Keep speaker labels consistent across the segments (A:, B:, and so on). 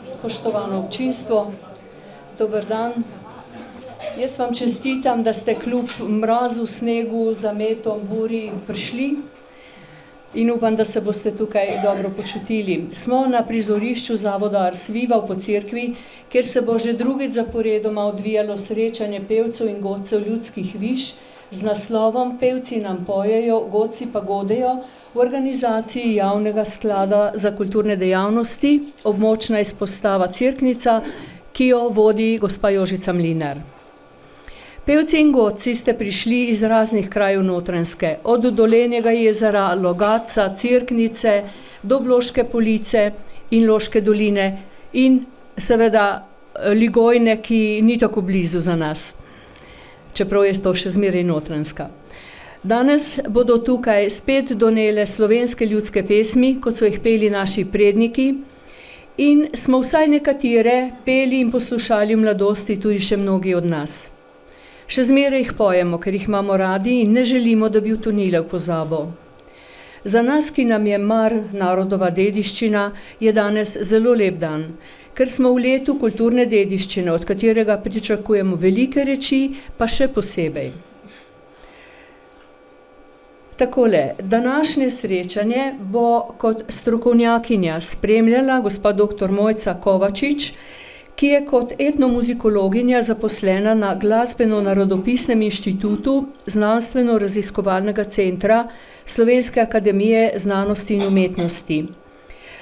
A: Spoštovano občinstvo, dober dan. Jaz vam čestitam, da ste kljub mrazu, snegu, zametom, buri prišli in upam, da se boste tukaj dobro počutili. Smo na prizorišču Zavoda Ars Viva v Pocerkvi, kjer se bo že drugič zaporedoma odvijalo srečanje pevcev in godcev ljudskih viž z naslovom Pevci nam pojejo, godci pa godejo v organizaciji Javnega sklada za kulturne dejavnosti, območna izpostava Cerknica, ki jo vodi gospa Jožica Mlinar. Pevci in godci ste prišli iz raznih krajev Notranjske, od Dolenjega jezera, Logatca, Cerknice, do Bloške Police in Loške doline in seveda Ligojne, ki ni tako blizu za nas, čeprav je to še zmeraj Notranjska. Danes bodo tukaj spet donele slovenske ljudske pesmi, kot so jih peli naši predniki, in smo vsaj nekatere peli in poslušali v mladosti tudi še mnogi od nas. Še zmeraj jih pojemo, ker jih imamo radi in ne želimo, da bi utonile v pozabo. Za nas, ki nam je mar narodova dediščina, je danes zelo lep dan, ker smo v letu kulturne dediščine, od katerega pričakujemo velike reči, pa še posebej. Takole, današnje srečanje bo kot strokovnjakinja spremljala gospa dr. Mojca Kovačič, ki je kot etnomuzikologinja zaposlena na Glasbeno-narodopisnem inštitutu Znanstveno-raziskovalnega centra Slovenske akademije znanosti in umetnosti.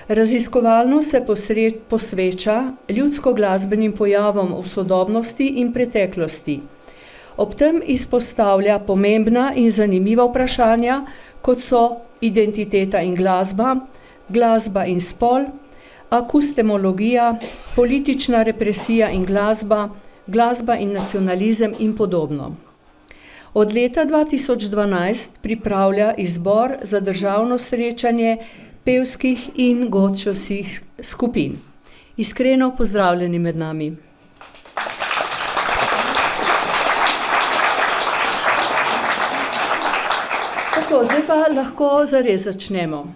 A: Raziskovalno se posveča ljudsko-glasbenim pojavom v sodobnosti in preteklosti. Ob tem izpostavlja pomembna in zanimiva vprašanja, kot so identiteta in glasba, glasba in spol, akustemologija, politična represija in glasba, glasba in nacionalizem in podobno. Od leta 2012 pripravlja izbor za državno srečanje pevskih in godčevskih skupin. Iskreno pozdravljeni med nami. Tako, zdaj pa lahko zares začnemo.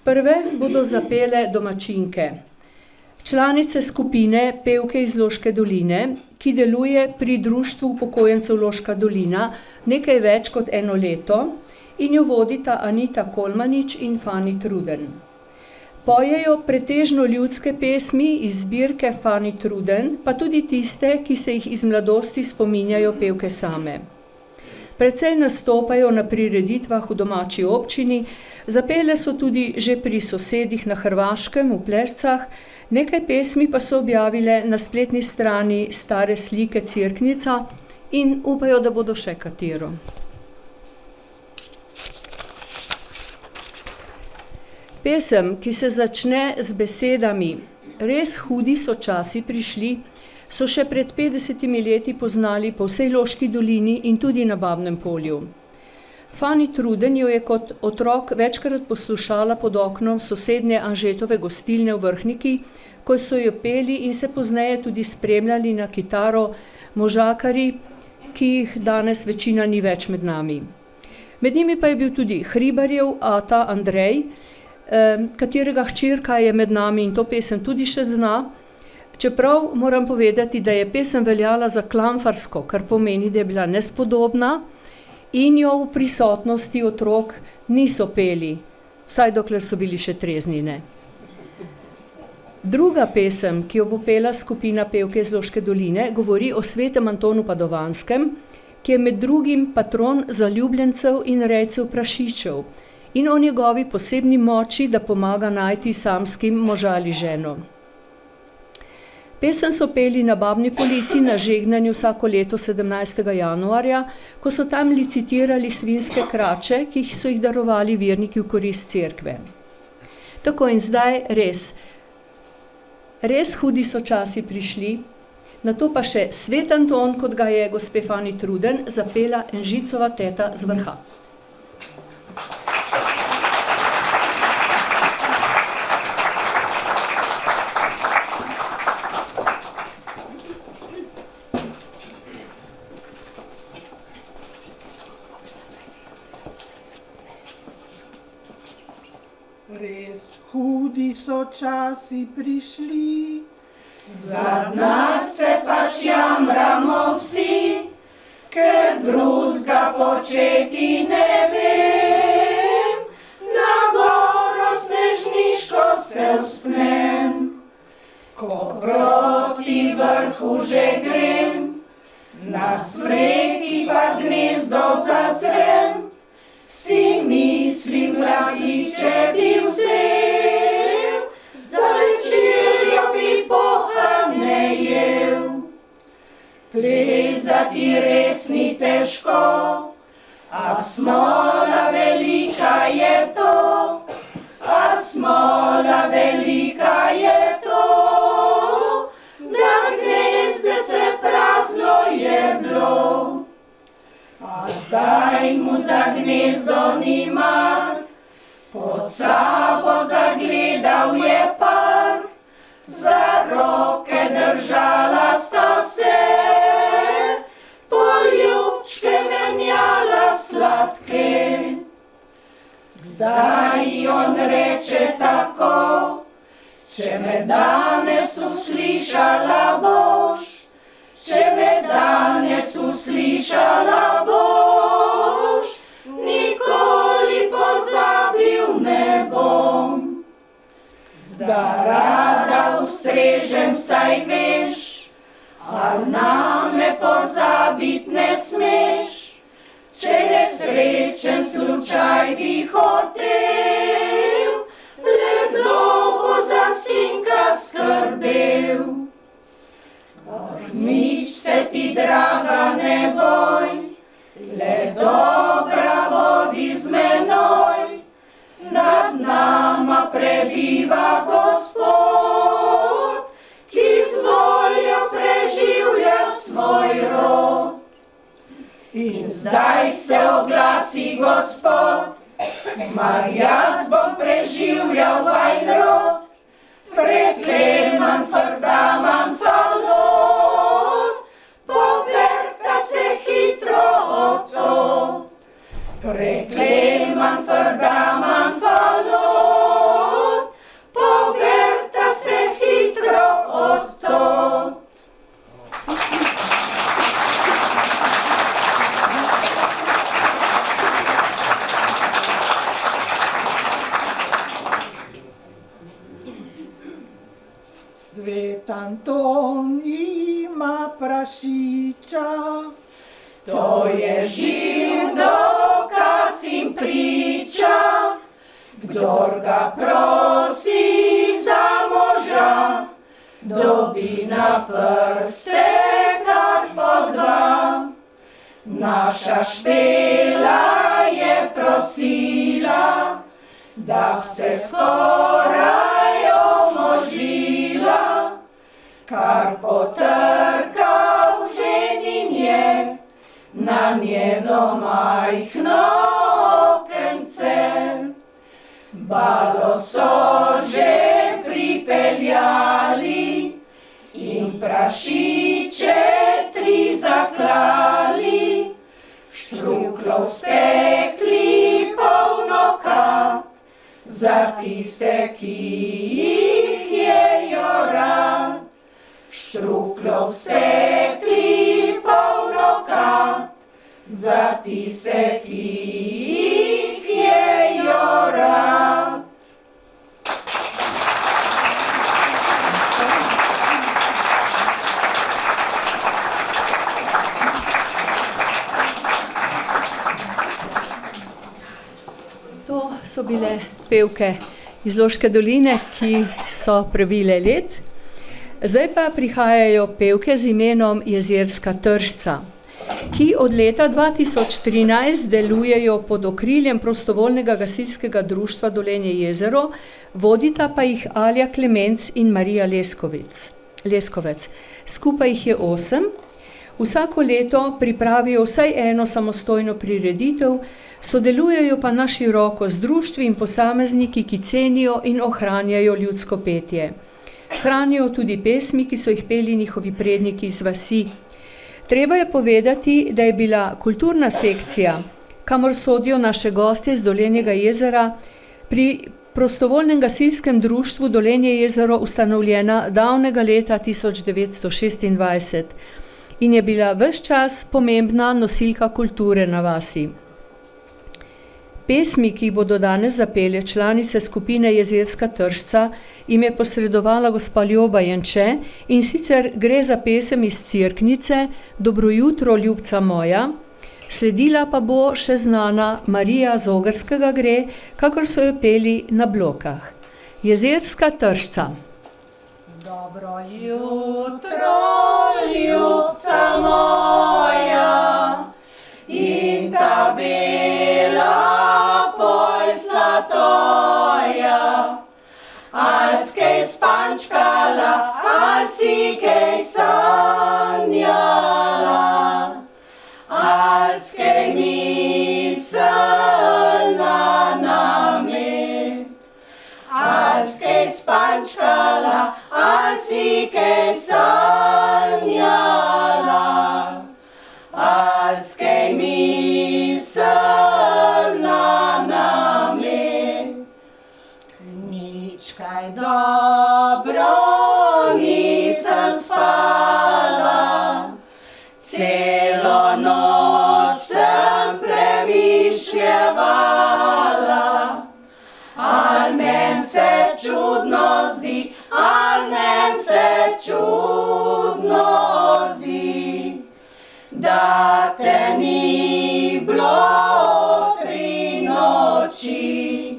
A: Prve bodo zapele domačinke, članice skupine Pevke iz Loške doline, ki deluje pri Društvu upokojencev Loška dolina nekaj več kot eno leto in jo vodita Anita Kolmanič in Fani Truden. Pojejo pretežno ljudske pesmi iz zbirke Fani Truden, pa tudi tiste, ki se jih iz mladosti spominjajo pevke same. Precej nastopajo na prireditvah v domači občini, zapele so tudi že pri sosedih na Hrvaškem v Plescah, nekaj pesmi pa so objavile na spletni strani Stare slike Cerknica in upajo, da bodo še katero. Pesem, ki se začne z besedami Res hudi so časi prišli, so še pred 50 leti poznali po vsej Loški dolini in tudi na Babnem Polju. Fani Truden jo je kot otrok večkrat poslušala pod oknom sosednje Anžetove gostilne v Vrhniki, ko so jo peli in se pozneje tudi spremljali na kitaro možakari, ki jih danes večina ni več med nami. Med njimi pa je bil tudi Hribarjev ata Andrej, katerega hčerka je med nami in to pesem tudi še zna, čeprav moram povedati, da je pesem veljala za klamfarsko, kar pomeni, da je bila nespodobna in jo v prisotnosti otrok niso peli, vsaj dokler so bili še trezni, ne. Druga pesem, ki jo bo pela skupina Pevke iz Loške doline, govori o svetem Antonu Padovanskem, ki je med drugim patron zaljubljencev in rejcev prašičev in o njegovi posebni moči, da pomaga najti samskim moža ali ženo. Pesem so peli na Babni Polici na žegnanju vsako leto 17. januarja, ko so tam licitirali svinjske krače, ki so jih darovali verniki v korist cerkve. Tako in zdaj res hudi so časi prišli, nato pa še Svet Anton, kot ga je gospe Fani Truden zapela Enžicova teta z Vrha.
B: tudi so časi prišli.
C: Za denarce pač jamramo vsi, ker drugega početi ne vem. Na goro snežniško se vzpnem, ko proti vrhu že grem, na smreki pa gnezdo zazrem. Si mislim, dragi, če bi vzel, za večerjo bi pohane jel. Plezati res ni težko, a smola velika je to, a smola velika je to, da gnezdece prazno je bilo. A zdaj mu za gnezdo ni mar, pod sabo zagledal je par, za roke držala sta se, poljubčke menjala sladke. Zdaj on reče tako, če me danes uslišala boš, če me danes uslišala boš, nikoli pozabil ne bom. Da rada ustrežem, saj veš, a name pozabit ne smeš. Če nesrečen slučaj bi hotel, le kdo bo za sinka skrbel. Nič se ti, draga, ne boj, le dobra bodi z menoj. Nad nama prebiva Gospod, ki z voljo preživlja svoj rod. In zdaj se oglasi Gospod, mar jaz bom preživljal vajn rod. Prekleman Fardaman falot, poberta se hitro odtod. Prekleman Fardaman falot, poberta se hitro odtod.
B: Svet Anton ima prašiča,
C: to je živ dokaz in priča, kdor ga prosi za moža, dobi na prste kar po dva. Naša Špela je prosila, da se skoraj omožila, kar potrka v ženinje na njeno majhno okence. Balo so že pripeljali in prašiče 3 zaklali, štruklov spekli polno kat, za tiste, ki jih jejo rad. Štruklov spekli polno kat, za tiste, ki jih jejo rad.
A: To so bile pevke iz Loške doline, ki so prebile led. Zdaj pa prihajajo pevke z imenom Jezerska tržca, ki od leta 2013 delujejo pod okriljem prostovoljnega gasilskega društva Dolenje jezero, vodita pa jih Alja Klemenc in Marija Leskovec. Skupaj jih je 8. Vsako leto pripravijo vsaj eno samostojno prireditev, sodelujejo pa na široko z društvi in posamezniki, ki cenijo in ohranjajo ljudsko petje. Hranijo tudi pesmi, ki so jih peli njihovi predniki iz vasi. Treba je povedati, da je bila kulturna sekcija, kamor sodijo naše gostje z Dolenjega jezera, prostovoljnem gasilskem društvu Dolenje jezero ustanovljena davnega leta 1926 in je bila ves čas pomembna nosilka kulture na vasi. Pesmi, ki jih bodo danes zapele članice skupine Jezerska Tržca, jim je posredovala gospa Ljoba Janče, in sicer gre za pesem iz Cerknice Dobro jutro, ljubca moja, sledila pa bo še znana Marija z Ogrskega gre, kakor so jo peli na Blokah. Jezerska Tržca.
C: Dobro jutro, ljubca moja, in ta bela posla toja, al skej spančkala, al si kej sanjala, al skej miselna name, al skej spančkala, al si kej sanjala, al skej miselna name. Nič kaj dobro nisem spala, celo noč sem premišljevala, al men se čudno zdi, al men se čudno zdi, da te ni bilo 3 noči.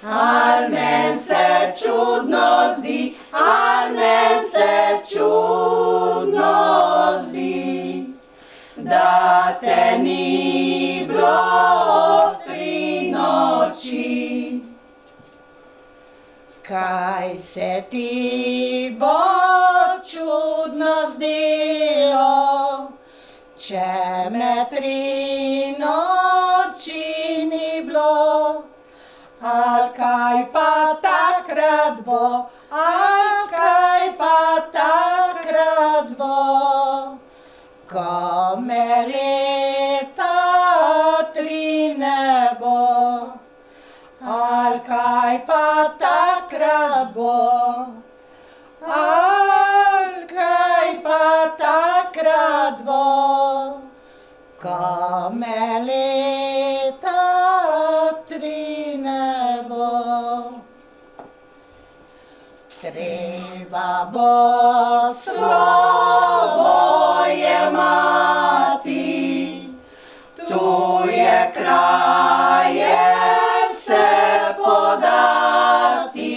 C: Al men se čudno zdi, al men se čudno zdi, da te ni bilo 3 noči. Kaj se ti bo čudno zdelo, če me 3 noči ni bilo? Al kaj pa takrat bo, al kaj pa takrat bo, ko me leta 3 ne bo? Al kaj pa takrat bo, al kaj pa takrat bo, ko me leta 3 ne bo? Treba bo slovo jemati, tuje kraje se podati,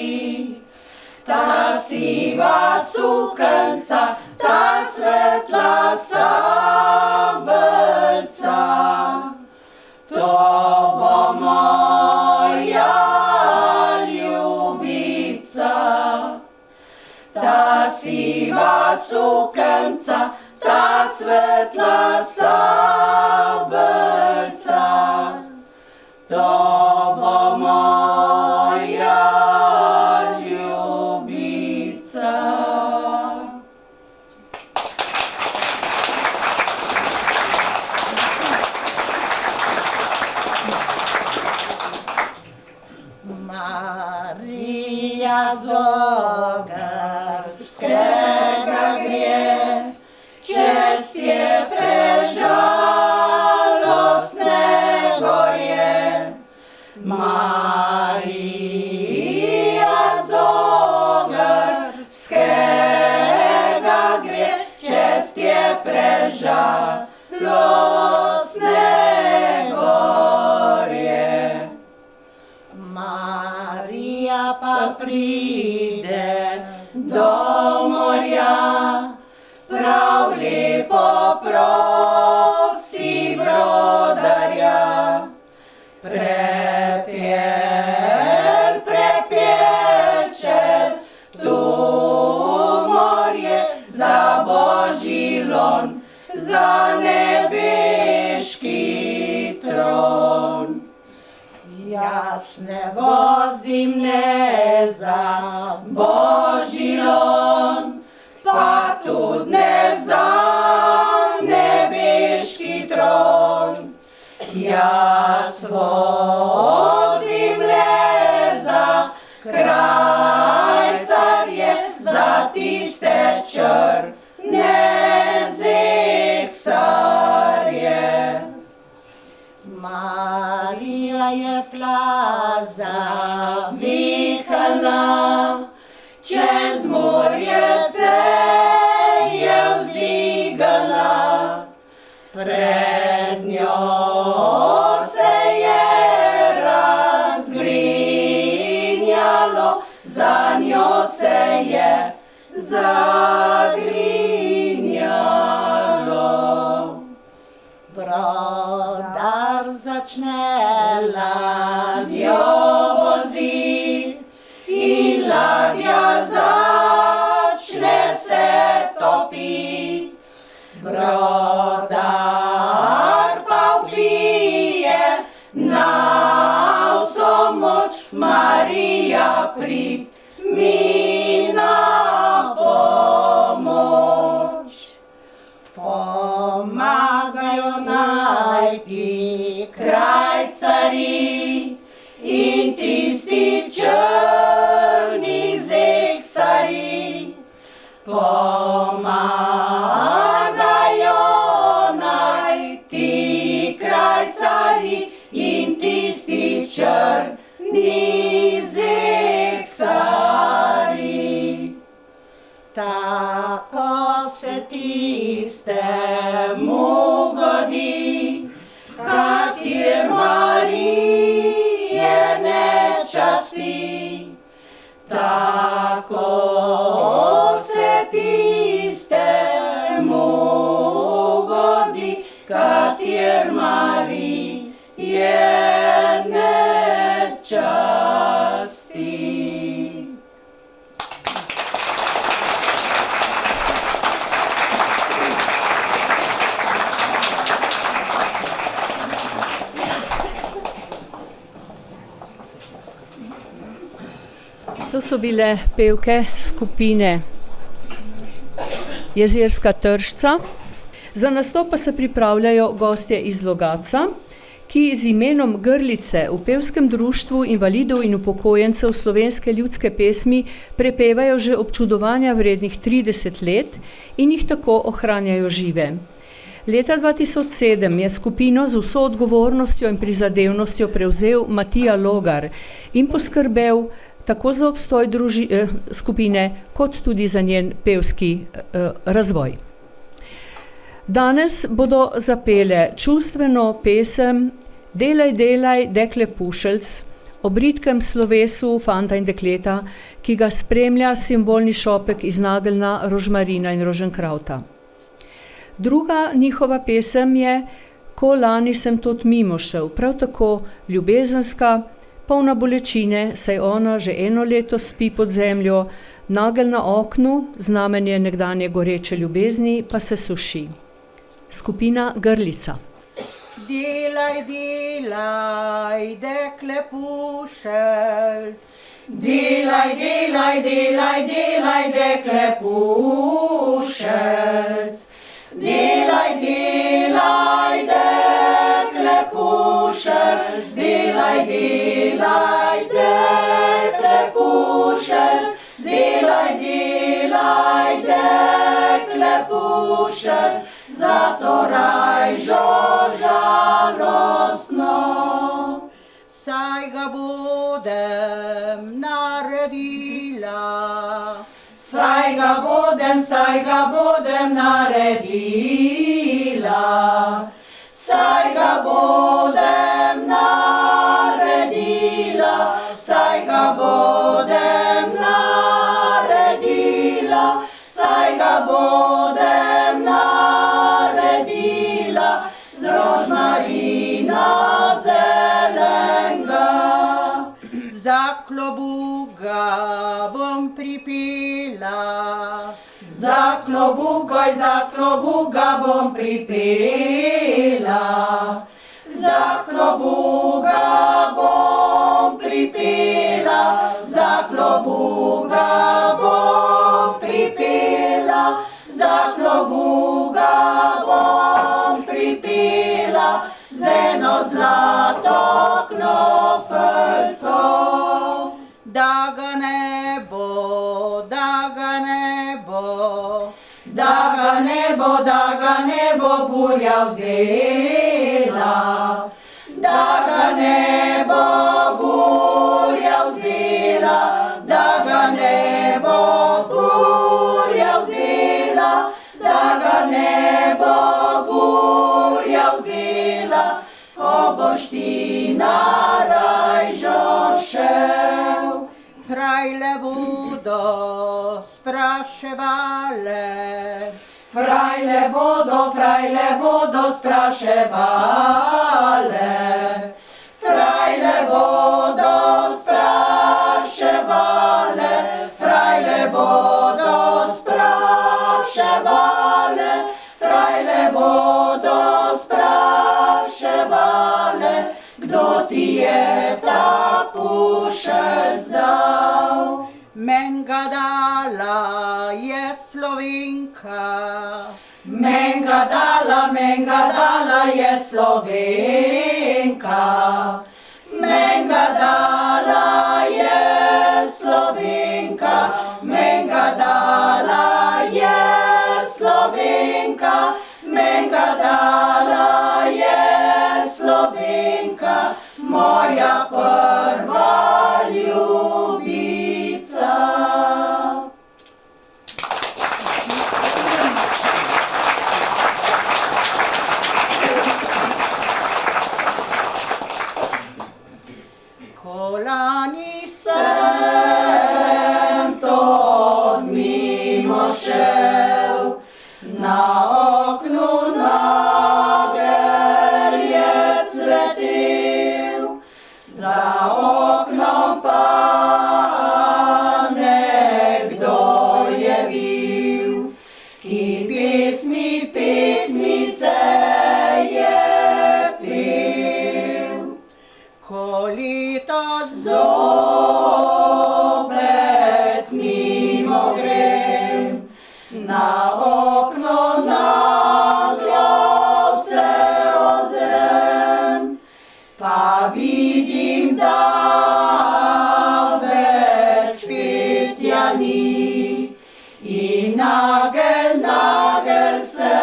C: ta siva suknca, ta svetla sabelca, to bo moja ljubica. Ta siva suknca, ta svetla sabelca, to bo moja ljubica. Marija z Ogrskega gre, čestje prežalostne gorje. Marija z Ogrskega gre, čestje prežalostne gorje. Marija pa pride do morja, prav lepo prosi brodarja. Prepel čez to morje, za Božji lon, za nebeški tron. Jaz ne vozim ne za Božji lon, pa tudi ne za nebeški tron. Jaz vozim le za cesarje. Marija je plaz zavihala, čez morje se je vzdigala, pred njo se je razgrinjalo, za njo se je zagrinjalo. Brodar začne ladjo vozit in ladja začne se topit. Brodar pa vpije na vso moč, Marija prid mi na pomoč. Pomagajo najti krajcarji in tisti črni zeksarji. Pomagajo najti krajcarji in tisti črni zeksarji. Tako se tistemu godi, kater Marije ne časti. Tako se tistemu godi, kater Marije ne časti.
A: To so bile pevke skupine Jezerska Tržca. Za nastop pa se pripravljajo gostje iz Logatca, ki z imenom Grlice v pevskem društvu invalidov in upokojencev slovenske ljudske pesmi prepevajo že občudovanja vrednih 30 let in jih tako ohranjajo žive. Leta 2007 je skupino z vso odgovornostjo in prizadevnostjo prevzel Matija Logar in poskrbel tako za obstoj skupine, kot tudi za njen pevski razvoj. Danes bodo zapele čustveno pesem Delaj, delaj, dekle pušelc, ob bridkem slovesu fanta in dekleta, ki ga spremlja simbolni šopek iz nageljna, rožmarina in roženkrauta. Druga njihova pesem je Ko lani sem tot mimo šel, prav tako ljubezenska, polna bolečine, saj ona že eno leto spi pod zemljo, nagelj na oknu, znamenje nekdanje goreče ljubezni, pa se suši. Skupina Grlica.
B: Delaj, delaj, dekle pušelc.
C: Delaj, delaj, delaj, delaj, dekle pušelc. Delaj, delaj, dekle pušelc. Delaj, delaj, dekle pušelc. Delaj, delaj, dekle pušelc. Zato rajžo žalostno.
B: Saj ga budem naredila.
C: Saj ga budem naredila. Saj ga budem naredila. Saj ga budem naredila. Saj ga budem naredila. Z rožmarina zelenga.
B: Za klobuka bom pripela.
C: Za klobuka bom pripela. Za klobuka bom pripela. Za klobuka bom pripela. Za klobuka bom pripela. Z eno zlato knofeljco.
B: Da ga ne bo, da ga ne bo.
C: Da ga ne bo, da ga ga ne bo burja vzela, da ga ne bo burja vzela, da ga ne bo burja vzela, da ga ne bo burja vzela, ko boš ti na rajžo šel.
B: Frajle bodo spraševale,
C: Frajle bodo spraševale, frajle bodo spraševale, frajle bodo spraševale, frajle bodo spraševale, kdo ti je ta pušelc dal.
B: men ga dala je Slovenka.
C: Men ga dala je Slovenka. Men ga dala je Slovenka. Men ga dala je Slovenka. Men ga dala je Slovenka. Moja prva ljubica.
B: Kolani
C: Sem tot mimo šel, na oknu nagelj je cvetel, za oknom pa nekdo je bil, ki pesmice je pil.
B: ko leto
C: Zopet mimo grem, na okno naglo se ozrem, pa vidim, da več petja ni in nagelj se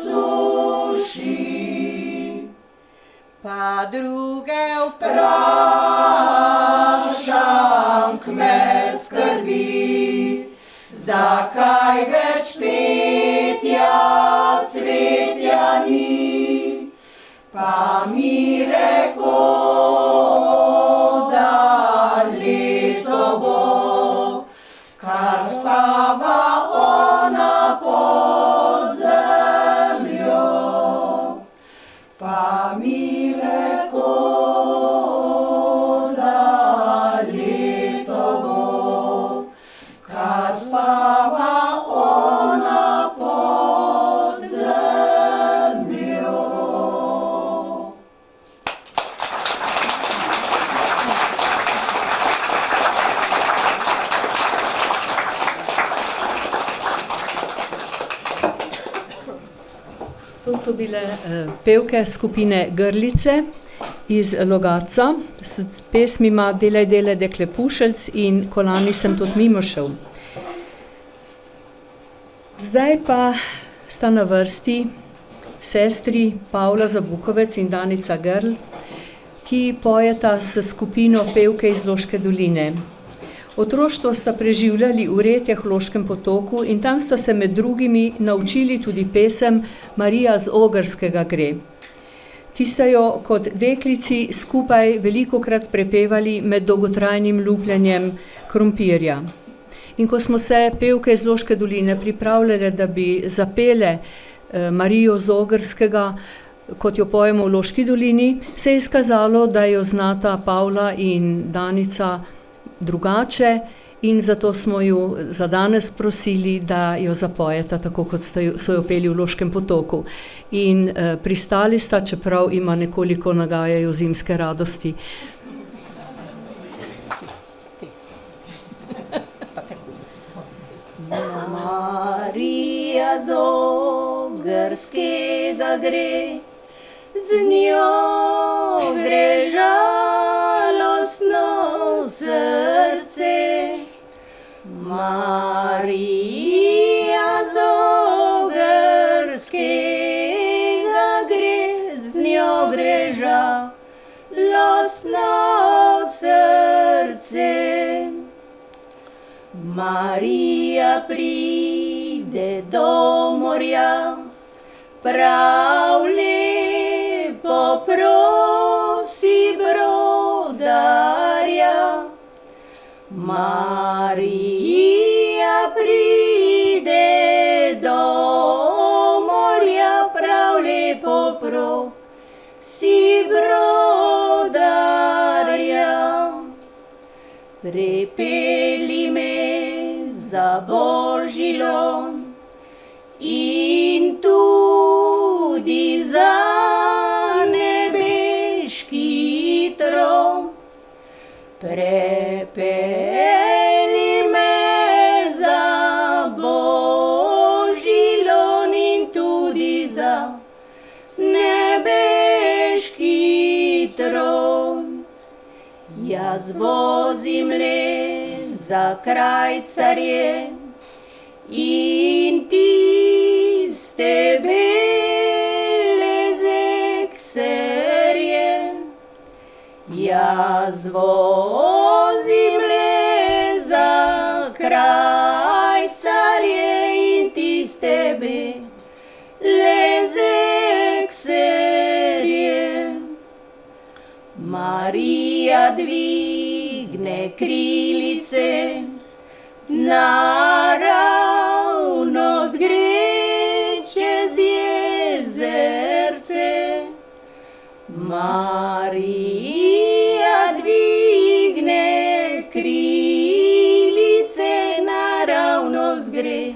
C: suši.
B: pa druge
C: Vprašam, kme skrbi, zakaj več cvetja ni, pa mi reko, da leto bo, kar spava ona pod zemljo. Pa mi reko, da leto bo, kar spava ona pod zemljo.
A: To so bile pevke skupine Grlice iz Logatca s pesmima Delaj, delaj, dekle pušelc in Kolani sem tot mimo šel. Zdaj pa sta na vrsti sestri Pavla Zabukovec in Danica Grl, ki pojeta s skupino pevke iz Loške doline. Otroštvo sta preživljali v Retjah v Loškem potoku in tam sta se med drugimi naučili tudi pesem Marija z Ogrskega gre, ki sta jo kot deklici skupaj velikokrat prepevali med dolgotrajnim lupljenjem krompirja. In ko smo se pevke iz Loške doline pripravljale, da bi zapele Marijo z Ogrskega, kot jo pojemo v Loški dolini, se je izkazalo, da jo znata Pavla in Danica drugače in zato smo ju za danes prosili, da jo zapojeta tako, kot so jo peli v Loškem potoku. In pristali sta, čeprav ima nekoliko nagajajo zimske radosti.
C: Marija z Ogrskega gre, z njo gre žalostno srce. Marija z Ogrskega žalostno srce. Marija pride do morja, prav lepo prosi brodarja. Marija pride do morja, prav lepo prosi brodarja. Prepelji me za Božji lon in tudi za nebeški tron. Prepelji me za Božji lon in tudi za nebeški tron. Jaz vozim le za krajcarje in tiste bele zekserje. Jaz vozim le za krajcarje in tiste bele zekserje. Marija dvigne krilice, naravnost gre čez jezerce. Marija dvigne krilice, naravnost gre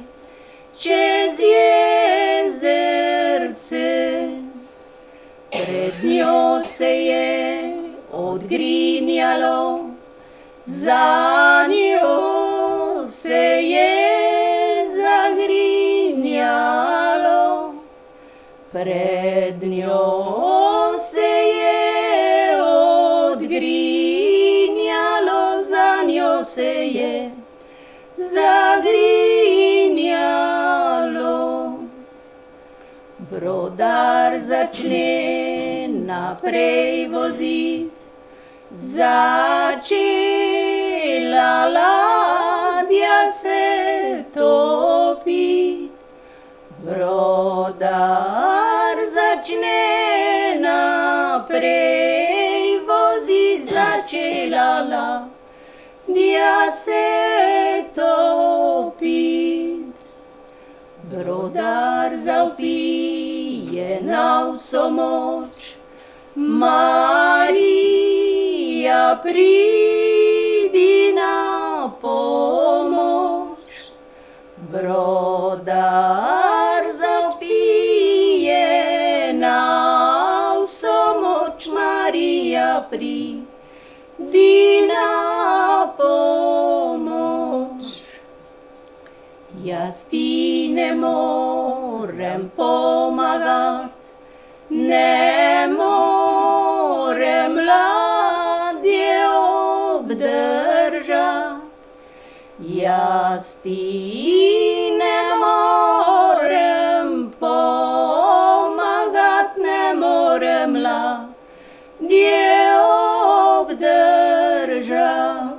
C: čez jezerce. Pred njo se je odgrinjalo, za njo se je zagrinjalo. Pred njo se je odgrinjalo, za njo se je zagrinjalo. Brodar začne naprej vozit, začela ladja se topit. Brodar začne naprej vozit, začela ladja se topit. Brodar zavpije na vso moč, Marija pridi na pomoč. Brodar zavpije na vso moč, Marija pridi na pomoč. Jaz ti ne morem pomagat, ne morem ladje obdržat. Jaz ti ne morem pomagat, ne morem ladje obdržat.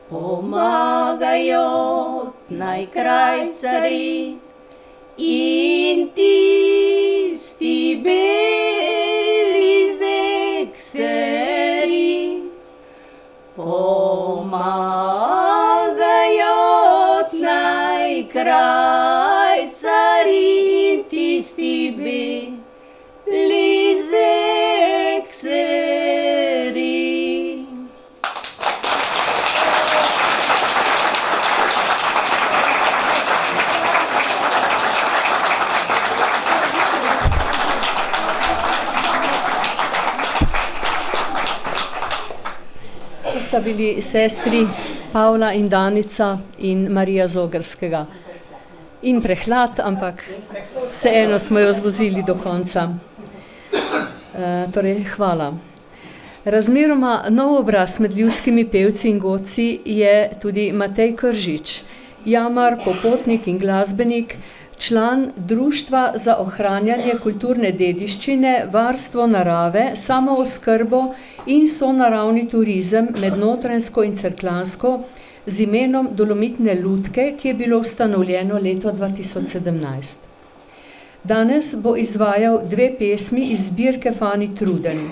C: Pomagajo naj krajcarji in tisti beli zekserji. Pomagajo naj krajcarji in tisti beli zekserji.
A: To sta bili sestri Pavla in Danica in Marija Zogrskega. In prehlad, ampak vseeno smo jo zvozili do konca. Torej, hvala. Razmeroma nov obraz med ljudskimi pevci in godci je tudi Matej Kržič, jamar, popotnik in glasbenik, član Društva za ohranjanje kulturne dediščine, varstvo narave, samooskrbo in sonaravni turizem med Notranjsko in Cerkljansko z imenom Dolomitne lutke, ki je bilo ustanovljeno leto 2017. Danes bo izvajal 2 pesmi iz zbirke Fani Truden.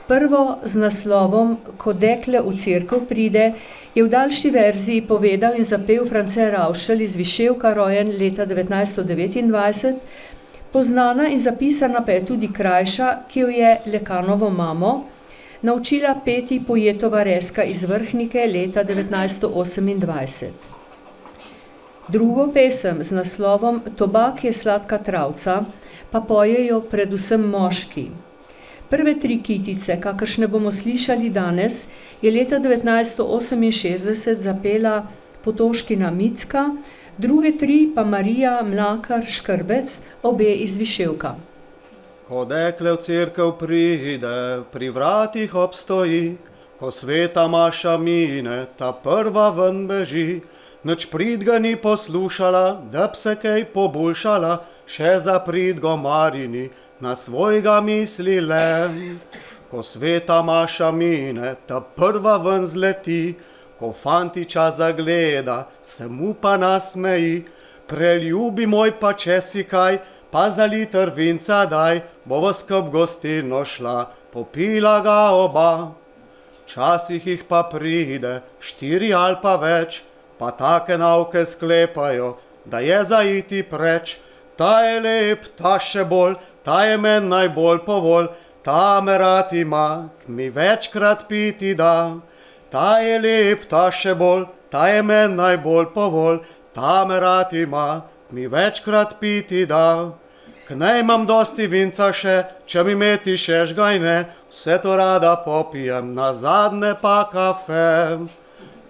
A: Prvo z naslovom Ko dekle v cerkev pride je v daljši verziji povedal in zapel France Ravšelj iz Viševka, rojen leta 1929, poznana in zapisana pa je tudi krajša, ki jo je Lekanovo mamo naučila peti Pojetova Reska iz Vrhnike leta 1928. Drugo pesem z naslovom Tobak je sladka travca pa pojejo predvsem moški. Prve 3 kitice, kakršne bomo slišali danes, je leta 1968 zapela Potoškina Micka, druge 3 pa Marija Mlakar Škrbec, obe iz Viševka.
D: Ko dekle v cerkev pride, pri vratih obstoji, ko sveta maša mine, ta prva ven beži, nič pridga ni poslušala, da bi se kaj poboljšala, še za pridgo Marini, na svojega misli le. Ko sveta maša mine, ta prva ven zleti, ko fantiča zagleda, se mu pa nasmeji. Preljubi moj pa če si kaj, pa za liter vinca daj, bova skup gostilno šla, popila ga oba. Včasih jih pa pride 4 ali pa več, pa take nauke sklepajo, da je za iti preč. Ta je lep, ta še bolj, ta je men najbolj povol, ta me rad ima, k mi večkrat piti da. Ta je lep, ta še bolj, ta je men najbolj povol, ta me rad ima, k mi večkrat piti da. K nej imam dosti vinca še, če mi meti še žgajne, vse to rada popijem, nazadnje pa kafe.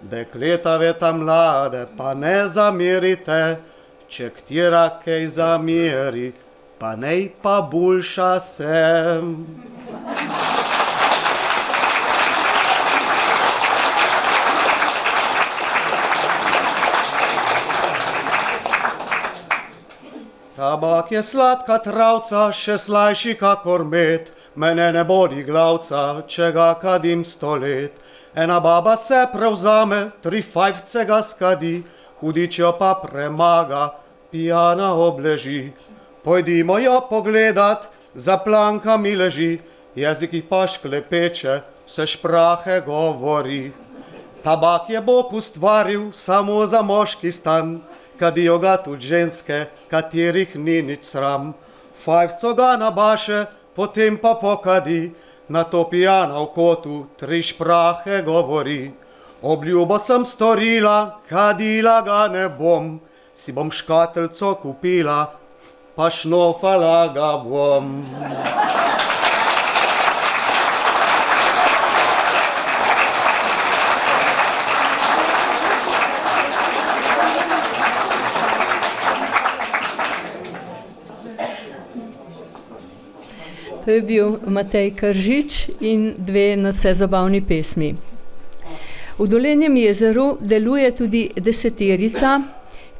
D: Dekleta veta mlade, pa ne zamirite, če ktira kaj zamiri, pa nej pa boljša sem. Tabak je sladka travca, še slajši kakor med, mene ne boli glavca, če ga kadim 100 let. Ena baba se prevzame, 3 fajfce ga skadi, hudič jo pa premaga, pijana obleži. Pojdimo jo pogledat, za plankami leži, jezik ji pa šklepeče, vse šprahe govori. Tabak je Bog ustvaril samo za moški stan, kadijo ga tudi ženske, katerih ni nič sram. Fajfco ga nabaše, potem pa pokadi, na to pijana v kotu 3 šprahe govori. Obljubo sem storila, kadila ga ne bom, si bom škateljco kupila, pa šnofala ga bom.
A: To je bil Matej Kržič in 2 nadvse zabavni pesmi. V Dolenjem jezeru deluje tudi deseterica,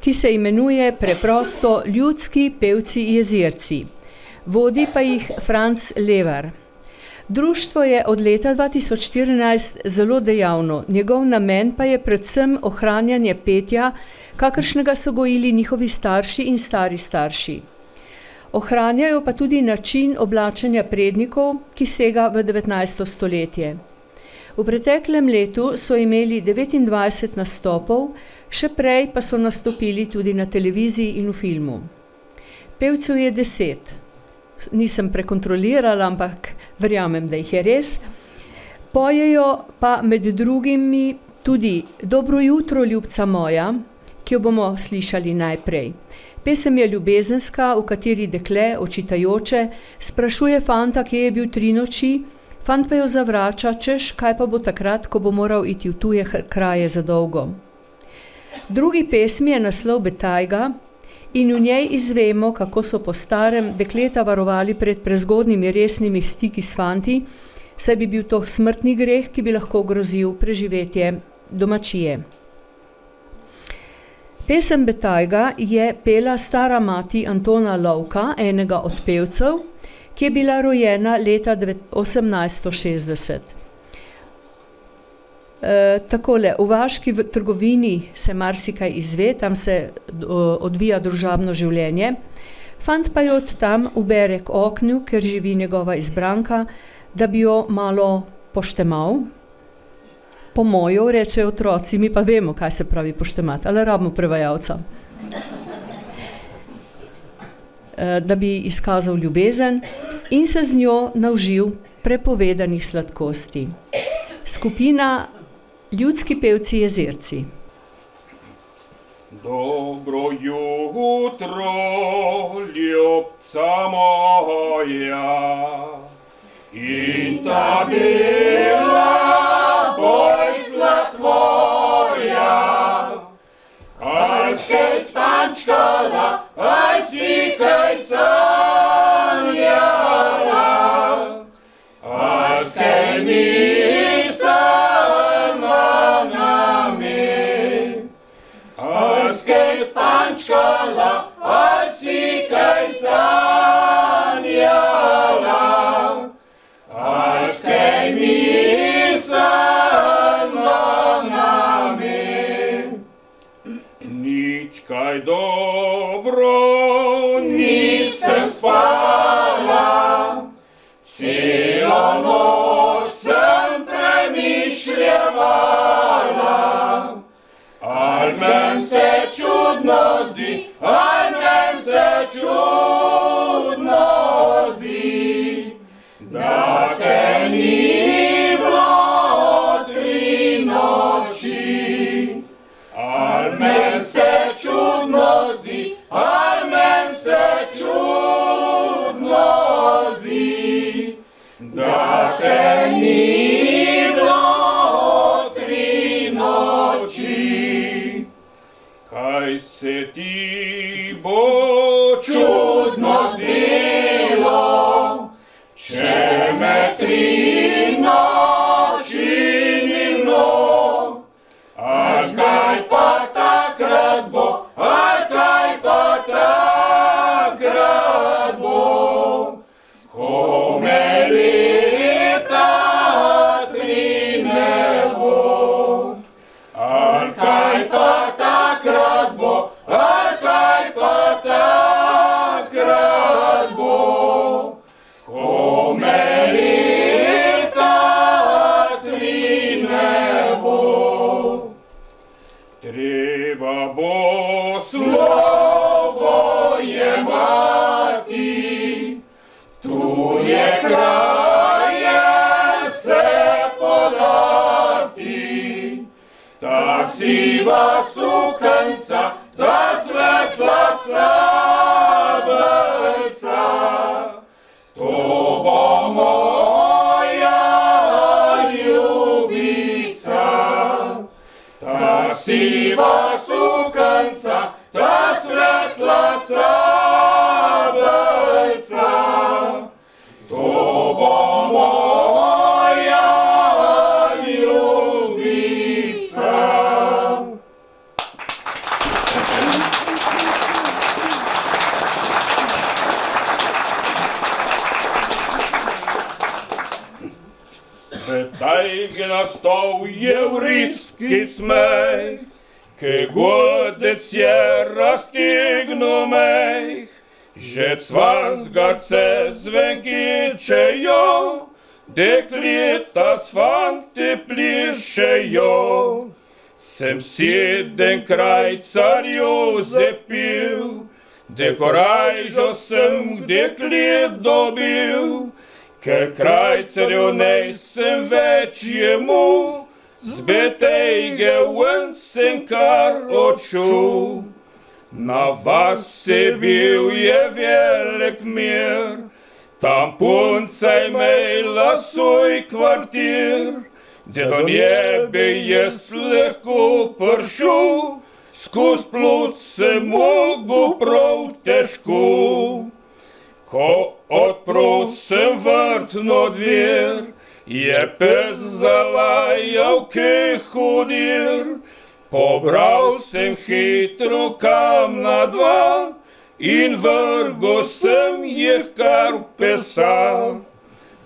A: ki se imenuje preprosto Ljudski pevci jezerci. Vodi pa jih Franc Levar. Društvo je od leta 2014 zelo dejavno, njegov namen pa je predvsem ohranjanje petja, kakršnega so gojili njihovi starši in stari starši. Ohranjajo pa tudi način oblačenja prednikov, ki sega v 19. stoletje. V preteklem letu so imeli 29 nastopov, še prej pa so nastopili tudi na televiziji in v filmu. Pevcev je 10. Nisem prekontrolirala, ampak verjamem, da jih je res. Pojejo pa med drugimi tudi Dobro jutro, ljubca moja, ki jo bomo slišali najprej. Pesem je ljubezenska, v kateri dekle, očitajoče, sprašuje fanta, kje je bil 3 noči, fant pa jo zavrača, češ, kaj pa bo takrat, ko bo moral iti v tuje kraje za dolgo. Drugi pesmi je naslov Betajga in v njej izvemo, kako so po starem dekleta varovali pred prezgodnimi resnimi stiki s fanti, saj bi bil to smrtni greh, ki bi lahko grozil preživetje domačije. Pesem Betajga je pela stara mati Antona Lovka, enega od pevcev, ki je bila rojena leta 1860. Takole, v vaški trgovini se marsikaj izve, tam se odvija družabno življenje. Fant pa jo od tam ubere k oknu, ker živi njegova izbranka, da bi jo malo poštemal. Po mojo, rečejo otroci, mi pa vemo, kaj se pravi poštemati, ali rabimo prevajalca. Da bi izkazal ljubezen in se z njo navžil prepovedanih sladkosti. Skupina Ljudski pevci Jezerci.
E: Dobro jutro, ljubca moja, in ta bela posla tvoja, aj skaj spančkala, aj si kaj sanjala, aj skaj mislila name, aj skaj spančkala, aj si kaj sanjala, aj skaj mislila name. Nič kaj dobro nisem spala, celo noč sem premišljevala, al men se čudno zdi, al men se čudno zdi, da te ni bilo 3 noči. Al men se čudno zdi, al men se čudno zdi, da te ni bilo 3 noči. Kaj se ti bo čudno zdelo, če me 3 noči ni bilo? Al kaj pa takrat bo, al kaj pa takrat bo, ko me leta 3 ne bo? Al kaj pa takrat bo, al kaj pa takrat bo, ko me leta 3 ne bo? Treba bo slovo jemati, tuje kraje se podati, ta siva sukanca, ta svetla sabelca, to bo moja ljubica. Ta siva sukanca, ta svetla sabelca, to bo moja ljubica. Betajge nastal jevrijski smeh, ke godec je rastignu meh, že cvansgarce zvenkičejo, dekleta s fanti plišejo. Sem 7 krajcarju zepil, dekorajžo sem deklet dobil, ker krajcarju nejsem več jemu, z Betajge ven sem kar odšel. Na vasi bil je velik mir, tam punca imela svoj kvartir, gdje do nje bi jaz lahko prišel, skozi plot se mogo prav težko. Ko odprosim vrtno dvir, je pes zalajal ke hudir, Pobral sem hitro kam na dva in vrgo sem jih kar v pesa.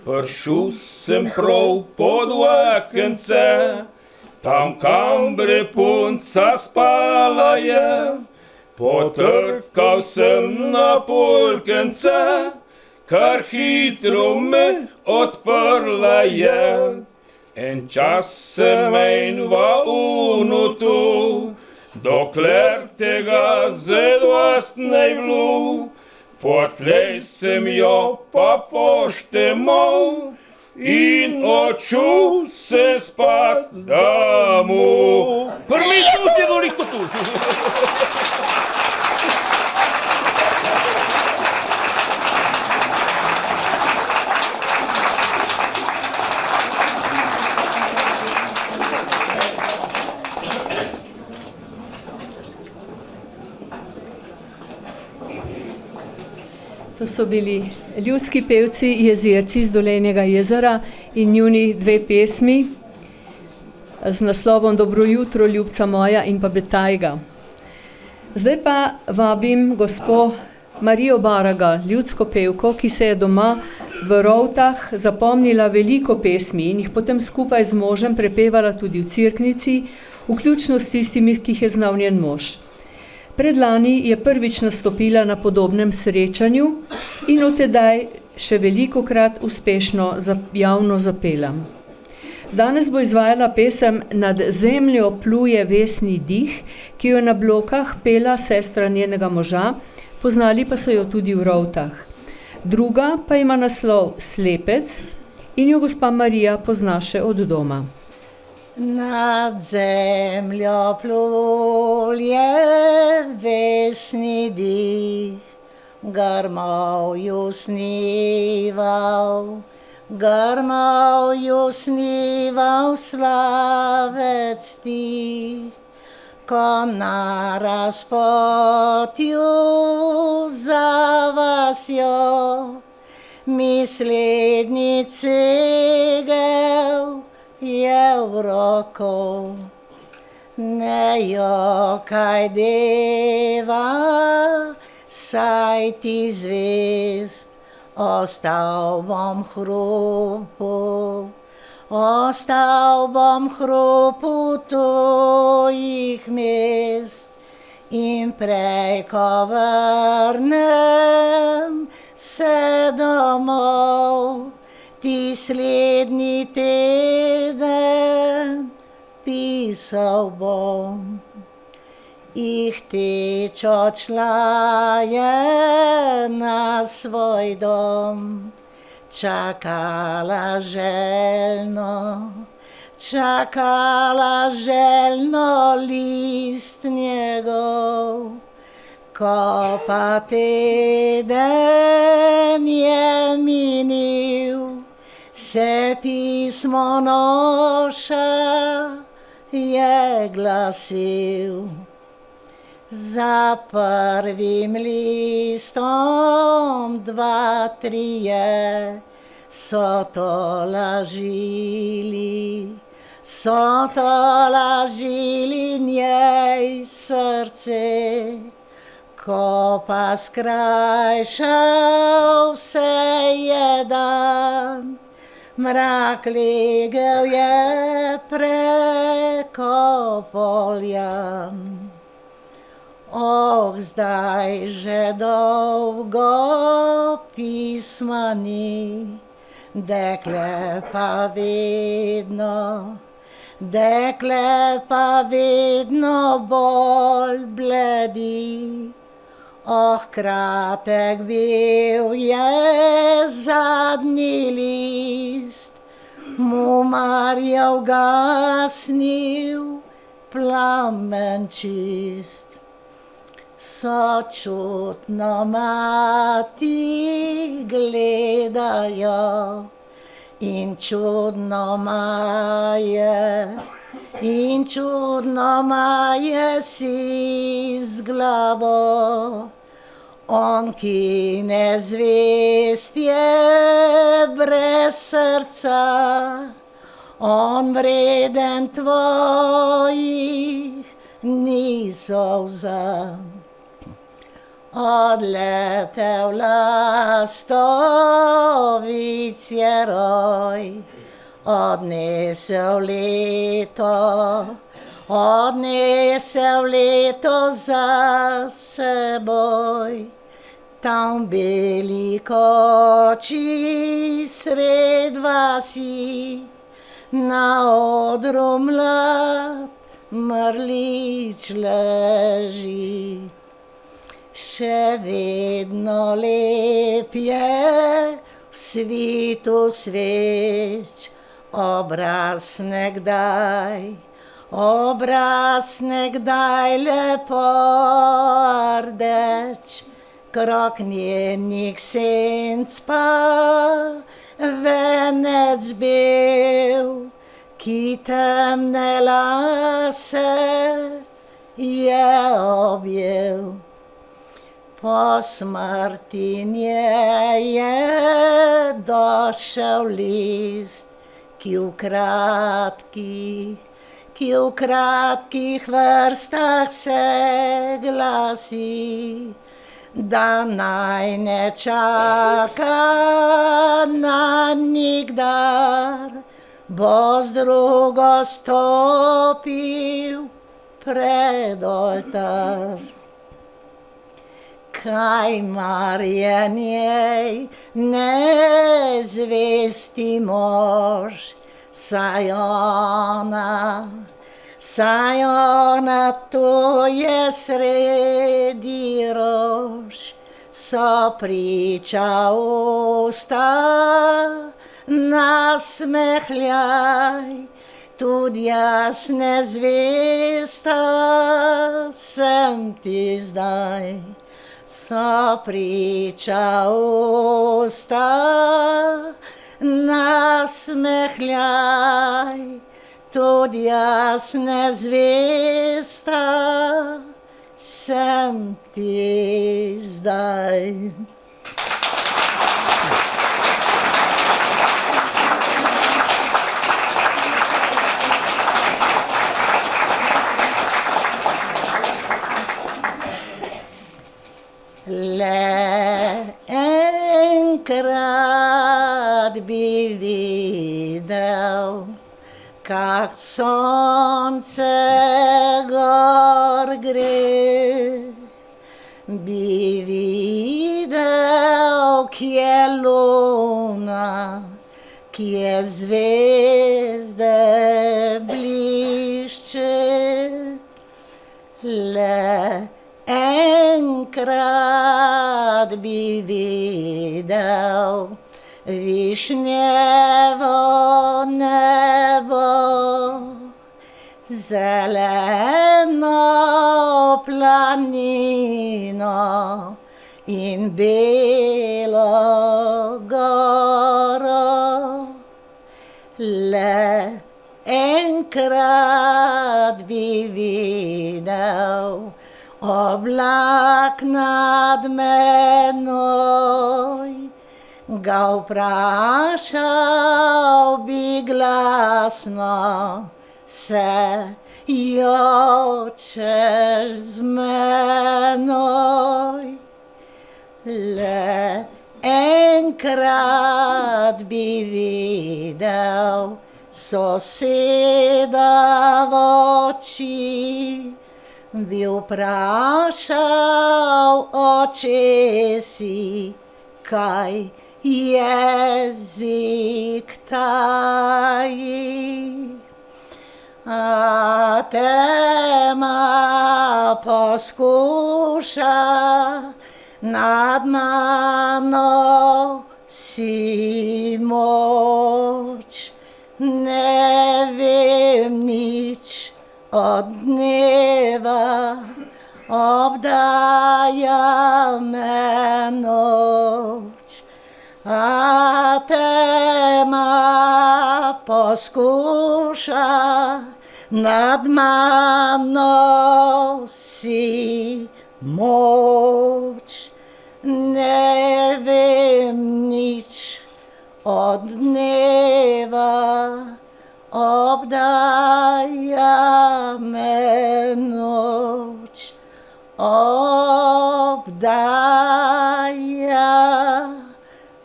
E: Prišel sem prav pod okence, tam kambre punca spala je. Potrkal sem na polkence, kar hitro me odprla je. En čas sem menjva unutu, dokler tega zadost ne bilo. Potlej sem jo pa poštemal in odšel se spat domov. Prvi čus njegovih kotul.
A: To so bili ljudski pevci Jezerci iz Dolenjega jezera in njuni dve pesmi z naslovom Dobro jutro, ljubca moja in pa Betajga. Zdaj pa vabim gospo Marijo Baraga, ljudsko pevko, ki se je doma v Rovtah zapomnila veliko pesmi in jih potem skupaj z možem prepevala tudi v cerknici, vključno s tistimi, ki jih je znal njen mož. Predlani je prvič nastopila na podobnem srečanju in od tedaj še velikokrat uspešno javno zapela. Danes bo izvajala pesem Nad zemljo pluje vesni dih, ki jo je na Blokah pela sestra njenega moža, poznali pa so jo tudi v Rovtah. Druga pa ima naslov Slepec in jo gospa Marija pozna še od doma.
C: Nad zemljo pluje vesni dih, grmovju snival slavec stih, ko na razpotju za vasjo misledni cegel je v roko. Ne jokaj deva, saj ti zvest, ostal bom hrupu tvojih mest in prej, ko vrnem se domov, ti slednji teden pisal bom. Ih teč odšla je na svoj dom, čakala željno list njegov. Ko pa teden je minil, se pismo noša je glasil. Za prvim listom 2, 3 so to lažili njej srce. Ko pa skrajšal se je dan, mrak legel je preko poljan. Zdaj že dolgo pisma ni, dekle pa vedno bolj bledi. Kratek bil je zadnji list, mumar je ugasnil plamen čist. Sočutno mati gledajo in čudno maje si z glavo. On, ki nezvest je brez srca, on vreden tvojih niso vzam. Odletel lastovic je roj, odnesel leto za seboj. Tam beli koči sred vasi, na odru mlad mrlič leži. Še vedno lep je v svitu sveč, obraz nekdaj lepo rdeč, krog njenih senc pa venec bel, ki temne lase je objel. Po smrti nje je došel list, ki v kratkih vrstah se glasi, da naj ne čaka na nikdar, bo z drugo stopil pred oltar. Kaj mar je njej nezvesti mož, saj ona to je sredi rož, so priča usta nasmehljaj, tudi jaz nezvesta sem ti zdaj. So priča usta nasmehljaj, tudi jaz nezvesta sem ti zdaj. Le enkrat bi videl, kak sonce gor gre, bi videl, kje luna, kje zvezde blišče. Le enkrat bi videl višnjevo nebo, zeleno planino in belo goro. Le enkrat bi videl oblak nad menoj, ga vprašal bi glasno, se jočeš z menoj. Le enkrat bi videl soseda v oči, bi vprašal, oče si, kaj jezik taji. A tema poskuša nad mano si moč, ne vem nič od dneva, obdaja me noč. A tema poskuša nad mano si moč, ne vem nič od dneva, obdaja me noč, obdaja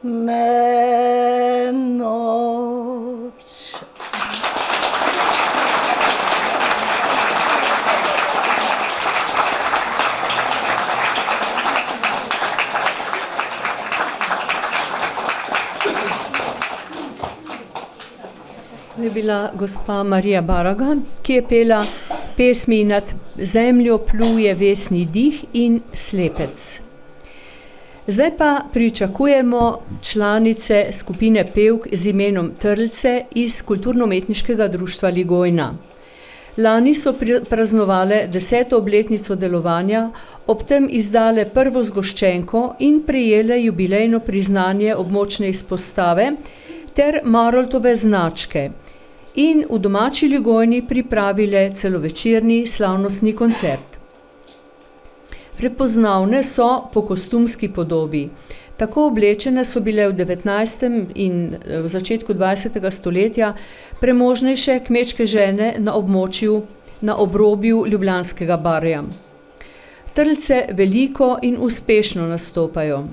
C: me noč.
A: To je bila gospa Marija Baraga, ki je pela pesmi Nad zemljo pluje vesni dih in Slepec. Zdaj pa pričakujemo članice skupine pevk z imenom Trlce iz Kulturno-umetniškega društva Ligojna. Lani so praznovale 10. obletnico delovanja, ob tem izdale prvo zgoščenko in prejele jubilejno priznanje območne izpostave ter Maroltove značke in v domači Ligojni pripravile celovečerni slavnostni koncert. Prepoznavne so po kostumski podobi. Tako oblečene so bile v 19. in v začetku 20. stoletja premožnejše kmečke žene na obrobju Ljubljanskega barja. Trlce veliko in uspešno nastopajo.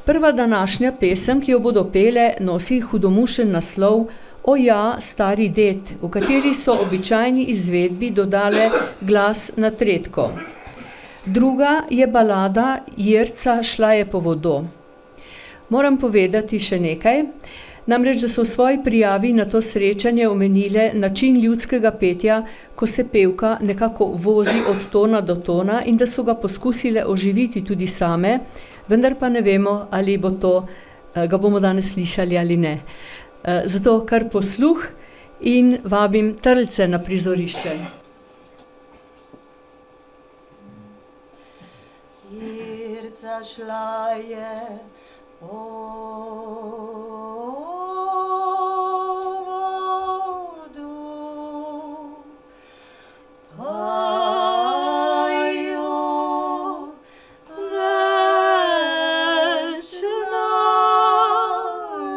A: Prva današnja pesem, ki jo bodo pele, nosi hudomušen naslov O ja, stari ded, v kateri so običajni izvedbi dodale glas na tretko. Druga je balada Jerca šla je po vodo. Moram povedati še nekaj, namreč, da so v svoji prijavi na to srečanje omenile način ljudskega petja, ko se pevka nekako vozi od tona do tona in da so ga poskusile oživiti tudi same, vendar pa ne vemo, ali ga bomo danes slišali ali ne. Zato kar posluh in vabim Trlce na prizorišče.
B: Jerca šla je po vodo, pa jo več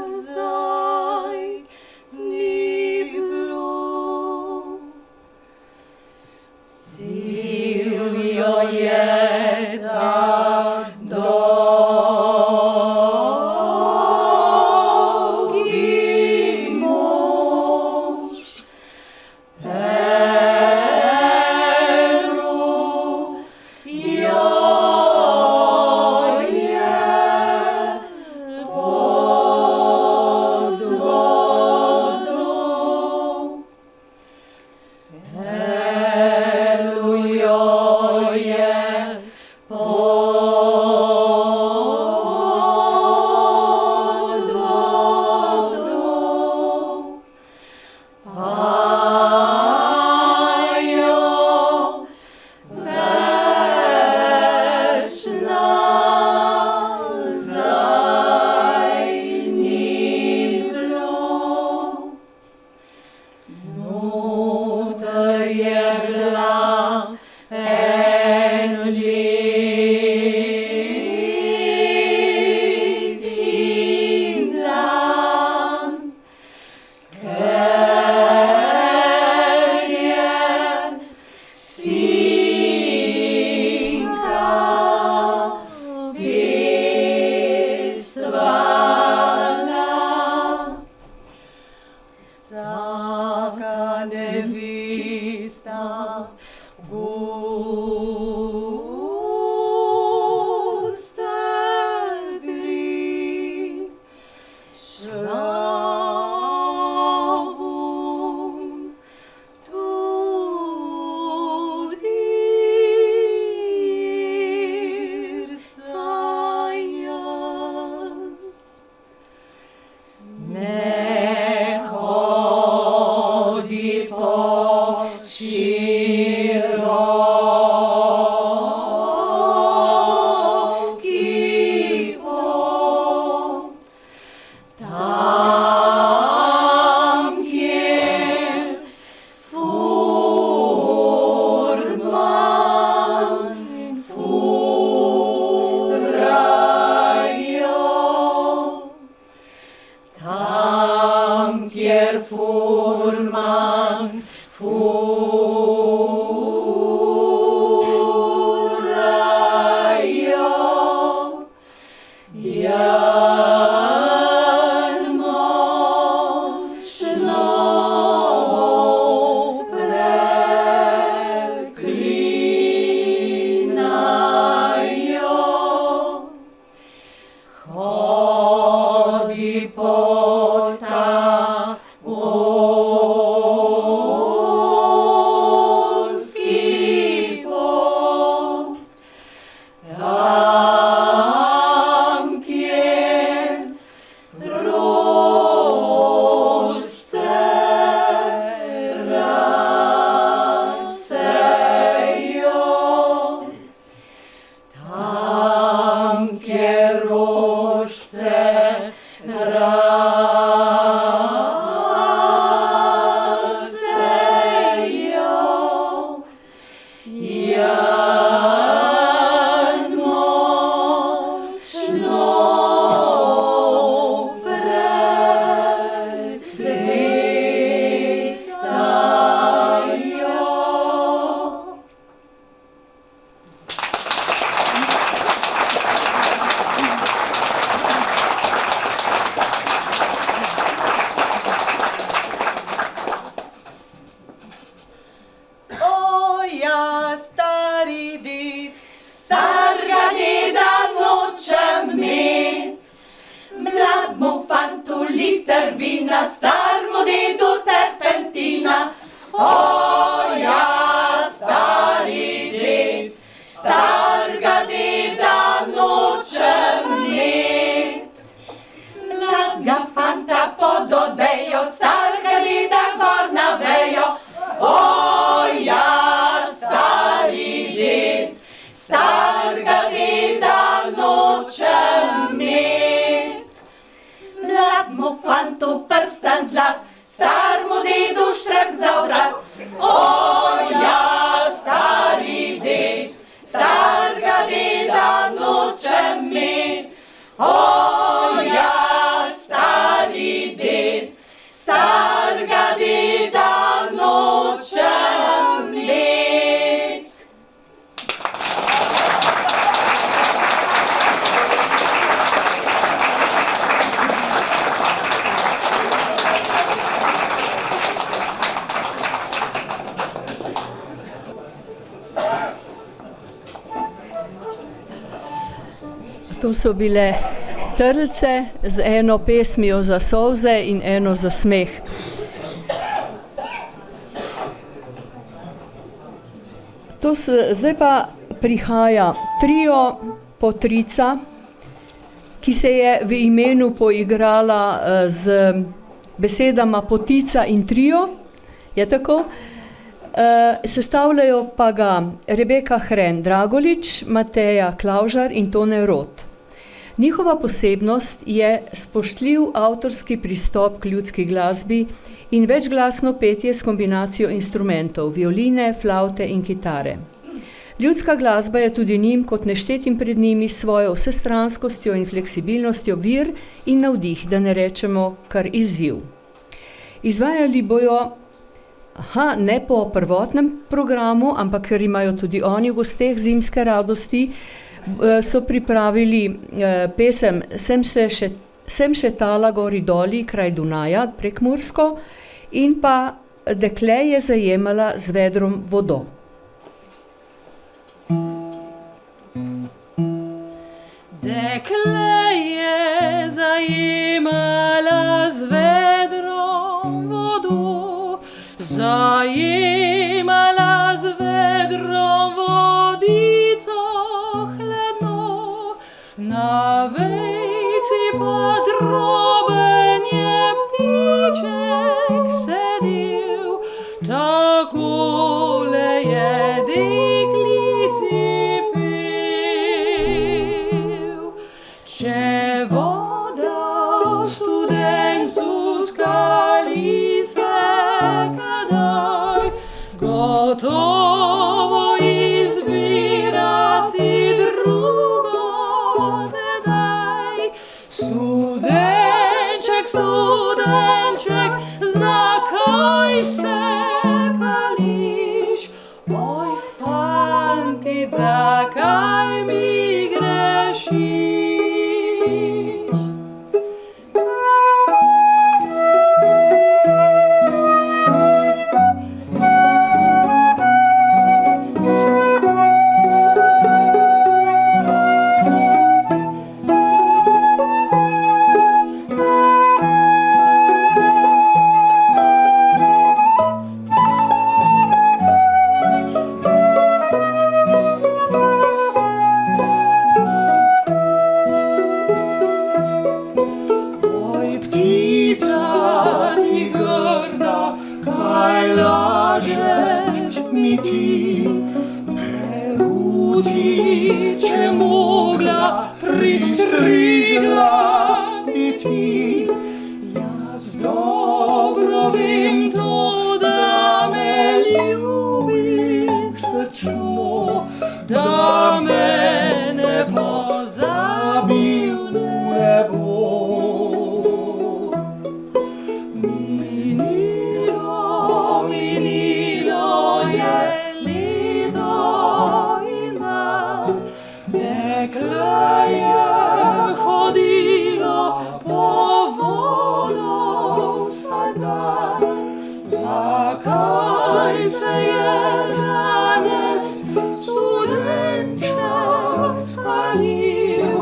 B: nazaj ni bilo. Sil jo je
C: Ta
B: pota, oski pot, tam, kjer rožce rasejo, tam, kjer rožce rasejo, jan močno precvetajo.
A: O, ja, stari ded,
B: Starega deda nočem imeti, mladmu fantu liter vina, starmu dedu terpentina. O, ja, stari ded, starega deda nočem imeti, mladega fanta pod odejo, starega deda gor na vejo. O, ja, stari ded, starega deda nočem imeti, mladmu fantu prstan zlat, starmu dedu štrk za vrat. O, ja, stari ded, starega deda nočem imeti. O, ja, stari ded, starega deda nočem imeti.
A: to so bile Trlce z eno pesmijo za solze in eno za smeh. Zdaj pa prihaja trio Potrica, ki se je v imenu poigrala z besedama potica in trio, je tako? Sestavljajo pa ga Rebeka Hren Dragolič, Mateja Klavžar in Tone Rot. Njihova posebnost je spoštljiv avtorski pristop k ljudski glasbi in večglasno petje s kombinacijo instrumentov, violine, flavte in kitare. Ljudska glasba je tudi njim kot neštetim pred njimi s svojo vsestranskostjo in fleksibilnostjo vir in navdih, da ne rečemo kar izziv. Izvajali bojo ne po prvotnem programu, ampak ker imajo tudi oni v gosteh zimske radosti, so pripravili pesem Sem še tala gori doli kraj Dunaja, prekmursko, in pa Dekle je zajemala z vedrom vodo.
B: Dekle je zajemala z vedrom vodo, zajemala z vedrom vodico hladno, na vejci pa droben je ptiček sedel, takole je deklici pel. Če voda v studencu skali se kadaj, gotovo izbira si drugo tedaj. Studenček, studenček, zakaj se kališ? Oj, fantic, zakaj mi grešiš?
D: Ulica ti grda, kaj lažeš mi ti, peruti, če mogla pristrigla bi ti. Jaz dobro vem to, da me ljubiš srčno, da me ne pozabil ne bo. Minilo je leto in dan, dekle je hodilo po vodo vsak dan. Zakaj se je danes studenček skalil?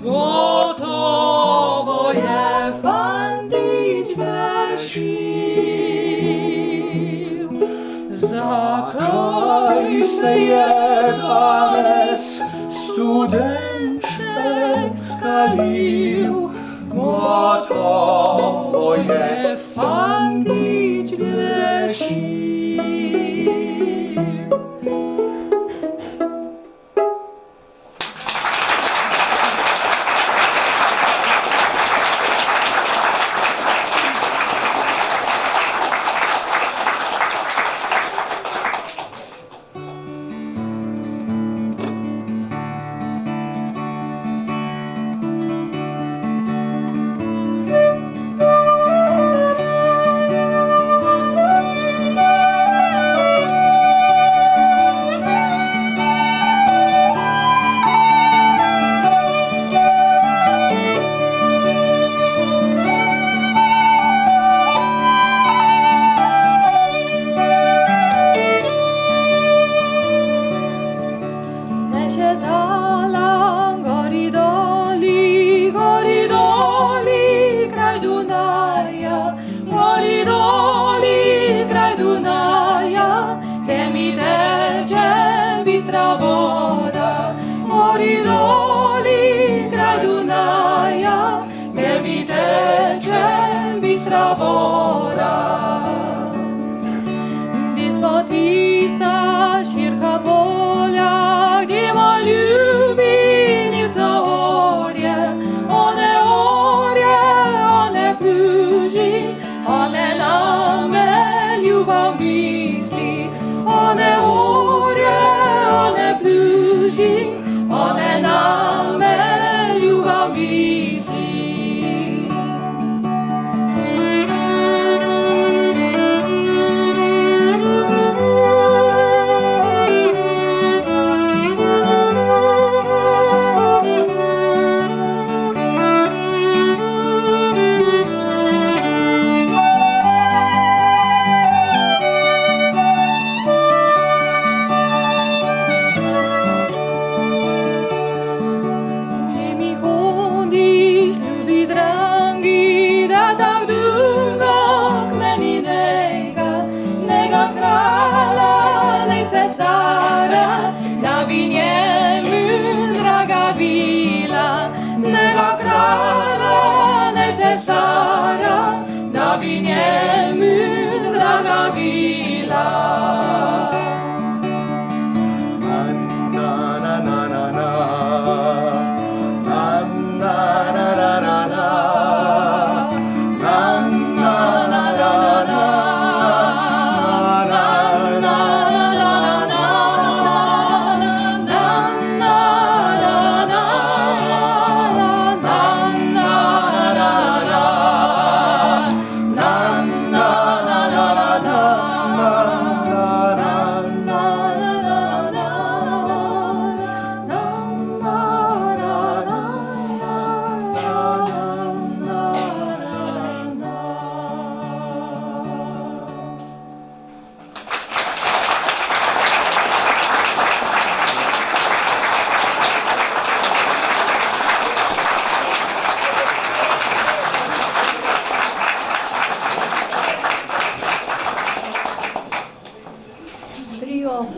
D: Gotovo je fantič grešil. Zakaj se je danes studenček skalil? Gotovo je fantič grešil.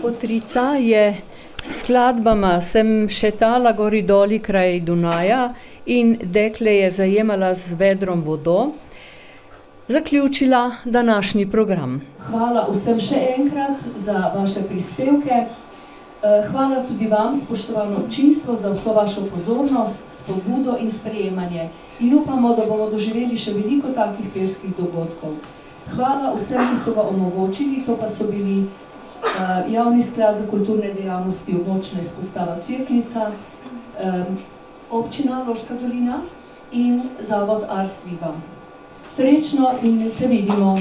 A: Potrica je skladbama Sem šetala gori doli kraj Dunaja in Dekle je zajemala z vedrom vodo. zaključila današnji program. Hvala vsem še enkrat za vaše prispevke. Hvala tudi vam, spoštovano občinstvo, za vso vašo pozornost, spodbudo in sprejemanje. In upamo, da bomo doživeli še veliko takih pevskih dogodkov. Hvala vsem, ki so ga omogočili, to pa so bili Javni sklad za kulturne dejavnosti, območna izpostava Cerknica, Občina Loška dolina in Zavod Ars Viva. Srečno in se vidimo!